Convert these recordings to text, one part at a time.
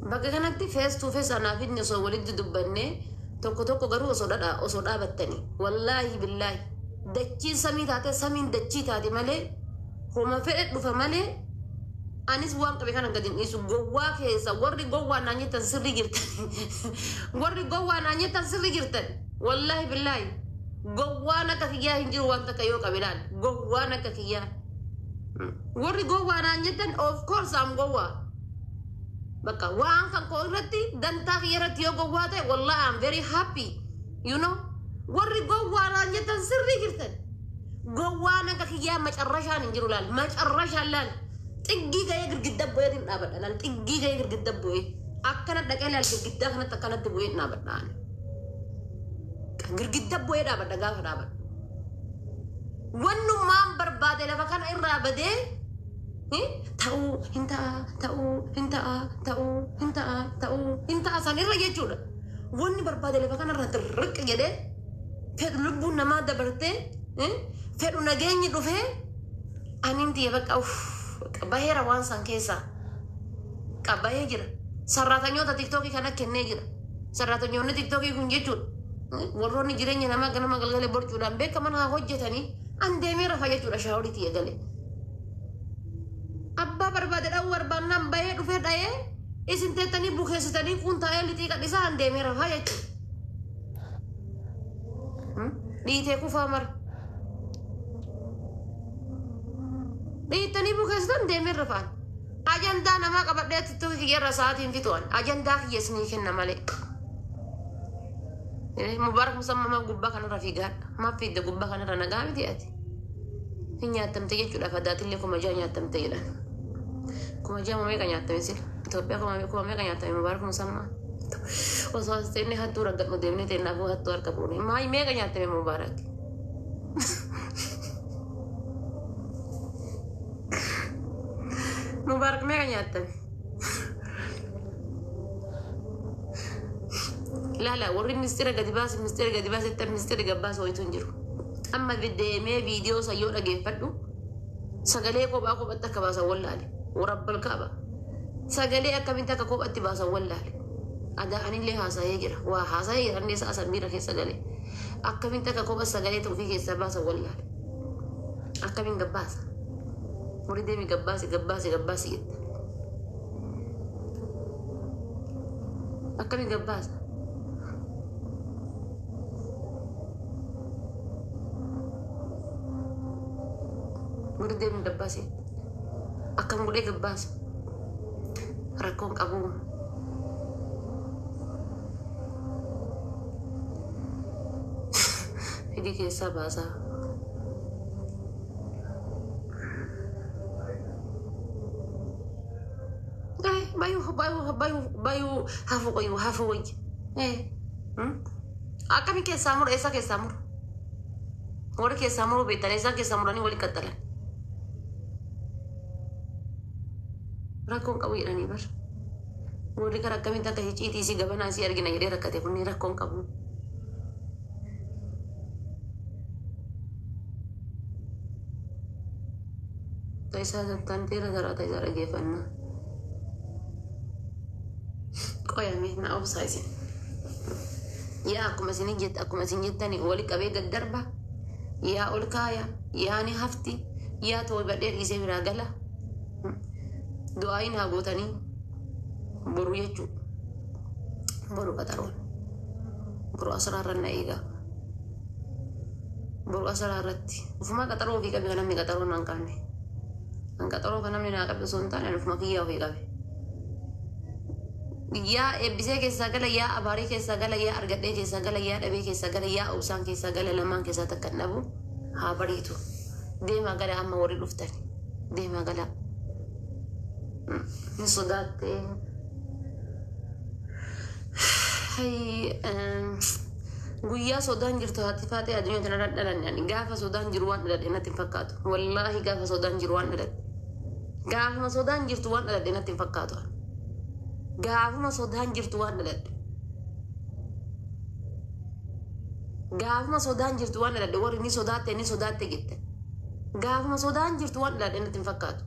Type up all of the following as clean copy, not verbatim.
bakka kanatti face to face anaaf inni osoo walitti dubbanne tokko garuu osoo dhaabattanii wallaahi billaahi dachiin samii taate samiin dachii taate malee homa fedhe dhufa malee anis waan qabe kana gadin dhiisu gowwaa keessa warri gowwaa naan jettan sirri jirtan warri gowwaa naan jettan sirri jirtan wallaahi billaahi gowwaan akka kiyyaa hin jiru waan takka yoo qabe laal gowwaan akka kiyyaa warri gowwaa naan jettan of course am gowwaa bakka waan kan ko irratti dantaa kiyyarratti yoo gowwaa ta'e wallahi I'm very happy you know warri gowwaa naan jettan sirri jirtan gowwaan akka kiyyaa macarrashaan hin jiru laal macarrashaan laal xiggi ga'ee girgidda bu'ee din dhaabadha laal xiggi ga'ee girgidda bu'ee akkana dhaqee laal girgiddaa kanatti akkanatti bu'ee dhaabadha girgidda bu'ee dhaabadha gaafa dhaabadha wannummaan barbaade lafa kana irraa badee ta'uu hin ta'a san irra jechuudha wanni barbaade lafa kana irraa dirriq jedhee fedhu lubbuun namaa dabartee fedhu nageenyi dhufee aninti bakka baheera waan san keessa qabahee jira sarratanyoota tiktokii kana kennee jira sarratanyoonni tiktokii kun jechuudha warroonni jireenya namaa ganama galgalee borcuudhaan beekaman haa hojjetanii an deemee rafa jechuudha shaaworiitii eegalee abbaa barbaade dha'uu barbaannaan bahee dhufee dha'ee isin teettanii bukeessitanii kun taa'ee lixii qadhisaa an deemee rafa jechuudha dhiitee kufaa mara dhiitanii bukeessitan deemee rafaan ajandaa namaa qabadhee tiktokii kiyyarra sa'aatiin fixuwan ajandaa kiyyeessinii kenna malee mubarak musammaa gubbaa kanarra fiigaadha maaf fiidde gubbaa kanarra nagaa miti ati hin nyaattamte jechuudha faddaatillee kuma jaha nyaattamte jedhan kuma jaha meeqa nyaattame sila Itoophiyaa kuma meeqa nyaattame mubarak musammaa osoo as ta'inne hattuu raggadhu deemnee ta'innaafuu hattuu harka fuune maayi meeqa nyaattame mubarak mubarak meeqa nyaattame لا وري مستر قدباس تم مستر قباس ويتون جرو اما بديمي فيديو سيو دغه فدو سغلي كو باكو بتك باس والله ورب الكعبه سغلي اكمنت كو بت باس والله ادا ان اللي هاسا يجرا وا هاسا يرني ساسمير كي سغلي اكمنت كو بس سغلي تو في سباس والله اكمن قباس وري ديمي قباس يت اكمن قباس Murde min dabbasi akan bude gabbas rakon qabu idi keessa baasa bayu hafu koy akami keessa mur esa keessa mur ora keessa mur betale esa keessa murani wali kattala rakkoon qabu jedhanii bar warri kara akkamitti akka hiciitii si gabanaa si argina jedhee rakkate kunni rakkoon qabu taisaa tanteera garaa taisaa dhageeffannaa qoyame na obsaa isin yaa akkuma isin jettani wali qabee gaddarba yaa ol kaaya yaa ni hafti yaa tooy badhee dhiisee biraa gala du'aayin haa gootanii boru jechuudha boru qaxaroon boru asraarran na eegaa boru asraarratti ufumaa qaxaroo ofii qabe kan namni qaxaroon naan qabne kan qaxaroo kan namni naa qabe osoo hin taane ufuma kiyyaa ofii qabe yaa eebbisee keessaa gala yaa abaarii keessaa gala yaa argadhee keessaa gala yaa dhabee keessaa gala yaa obsaan keessaa gala lamaan keessaa takka hin dhabu haa bariitu deemaa gala amma warri dhuftani deemaa gala ni sodaate guyyaa sodaan jirtu haati faatee addunyaa tana dhalan yani gaafa sodaan jiru waan dhaladhe natti hin fakkaatu wallaahi gaafa sodaan jiru waan dhaladhe gaafuma sodaan jirtu waan dhaladhe natti hin fakkaatu gaafuma sodaan jirtu waan dhaladhe gaafuma sodaan jirtu waan dhaladhe warri ni sodaatte jette gaafuma sodaan jirtu waan dhaladhe natti hin fakkaatu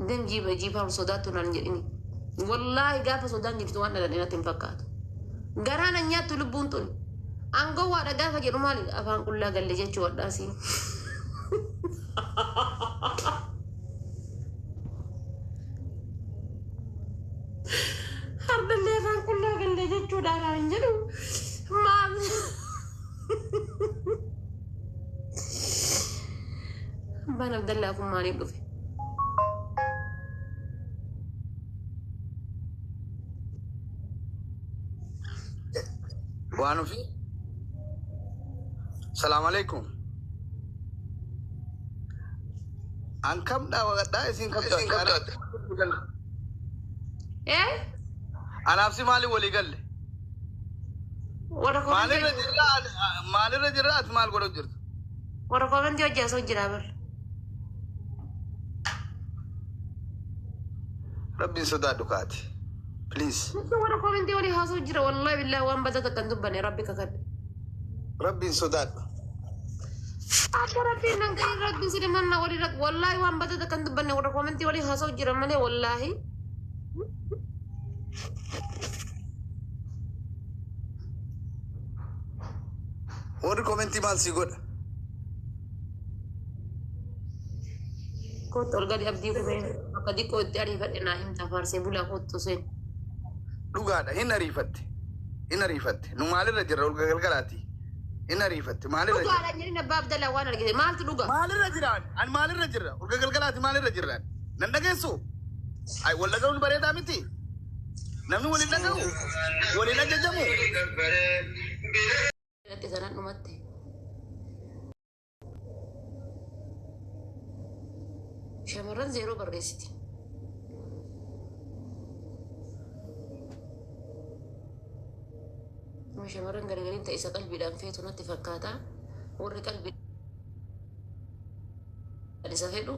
dem jiiba sodaattu naan jedhini والله قاف سودان جبت وانا لنا تنفكات قرانا نيات لبون تون انقو وانا قاف جنو مالي افان كلها قال لي جيتش وداسي حرب اللي افان كلها قال لي جيتش ودانا انجلو ما بنا بدل لكم مالي بلوفي وانو في السلام عليكم ان كم دا ودا اسين كم ايه انا نفسي مالي ولي قال لي مالي رجرات مال قولوا جرت ورا كومنت وجه سو جرابر ربي صدا دكاتي بليز ورا كومنت ولي هاسو جرا والله بالله وان بدت كندبني ربي ككد ربي صدا ربي نكاي ربي سليمان ولي رك والله وان بدت كندبني ورا كومنت ولي هاسو جرا مالي والله ور كومنتي مال سيغود كنت ألقى أبدي كمان قد يكون تعرف أن أهم تفارسي بلا كنت سين لغادا هنا ريفت نو مال الرجل والقلقلاتي هنا ريفت مال الرجل لغادا نجري نباب دلا وانا لقيت مال تلغا مال الرجل أنا مال الرجل والقلقلاتي مال الرجل نندقيسو أي ولا قول بريدا متي نمنو ولي نجمو ولي نجمو لكن أنا نمتي شمران زيرو بريستي شمران قرقرين تأيسا قلبي لان فيتو نتفكاتا وري قلبي أليسا فيدو